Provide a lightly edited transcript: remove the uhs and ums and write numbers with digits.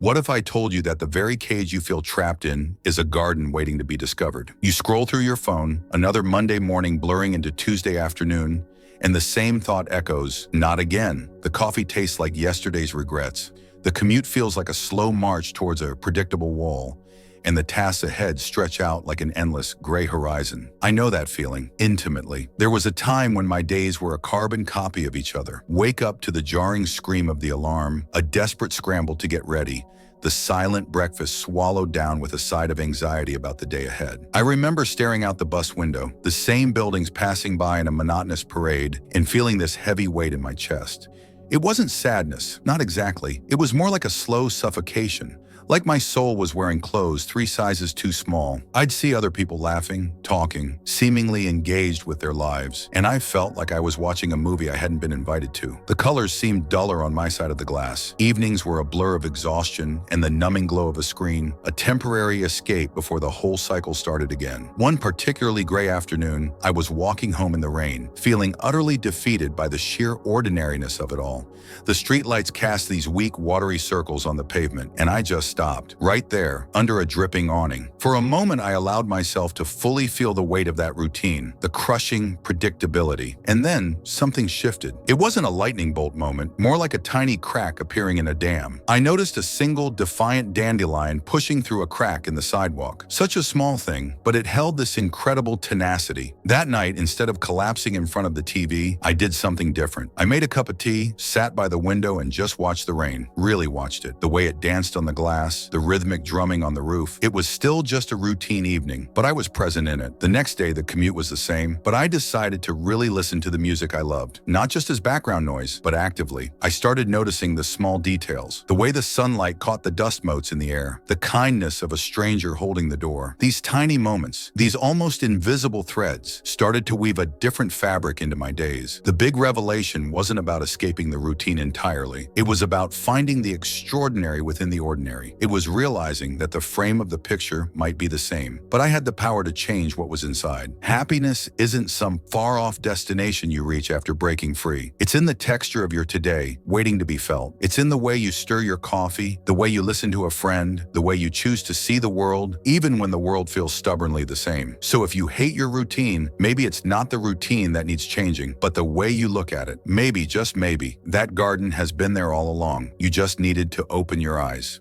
What if I told you that the very cage you feel trapped in is a garden waiting to be discovered? You scroll through your phone, another Monday morning blurring into Tuesday afternoon, and the same thought echoes, not again. The coffee tastes like yesterday's regrets. The commute feels like a slow march towards a predictable wall, and the tasks ahead stretch out like an endless gray horizon. I know that feeling, intimately. There was a time when my days were a carbon copy of each other. Wake up to the jarring scream of the alarm, a desperate scramble to get ready, the silent breakfast swallowed down with a side of anxiety about the day ahead. I remember staring out the bus window, the same buildings passing by in a monotonous parade, and feeling this heavy weight in my chest. It wasn't sadness, not exactly. It was more like a slow suffocation. Like my soul was wearing clothes 3 sizes too small. I'd see other people laughing, talking, seemingly engaged with their lives, and I felt like I was watching a movie I hadn't been invited to. The colors seemed duller on my side of the glass. Evenings were a blur of exhaustion and the numbing glow of a screen, a temporary escape before the whole cycle started again. One particularly gray afternoon, I was walking home in the rain, feeling utterly defeated by the sheer ordinariness of it all. The streetlights cast these weak, watery circles on the pavement, and I just stopped, right there, under a dripping awning. For a moment, I allowed myself to fully feel the weight of that routine, the crushing predictability. And then, something shifted. It wasn't a lightning bolt moment, more like a tiny crack appearing in a dam. I noticed a single, defiant dandelion pushing through a crack in the sidewalk. Such a small thing, but it held this incredible tenacity. That night, instead of collapsing in front of the TV, I did something different. I made a cup of tea, sat by the window, and just watched the rain. Really watched it. The way it danced on the glass, the rhythmic drumming on the roof. It was still just a routine evening, but I was present in it. The next day, the commute was the same, but I decided to really listen to the music I loved. Not just as background noise, but actively. I started noticing the small details, the way the sunlight caught the dust motes in the air, the kindness of a stranger holding the door. These tiny moments, these almost invisible threads, started to weave a different fabric into my days. The big revelation wasn't about escaping the routine entirely. It was about finding the extraordinary within the ordinary. It was realizing that the frame of the picture might be the same, but I had the power to change what was inside. Happiness isn't some far-off destination you reach after breaking free. It's in the texture of your today, waiting to be felt. It's in the way you stir your coffee, the way you listen to a friend, the way you choose to see the world, even when the world feels stubbornly the same. So if you hate your routine, maybe it's not the routine that needs changing, but the way you look at it. Maybe, just maybe, that garden has been there all along. You just needed to open your eyes.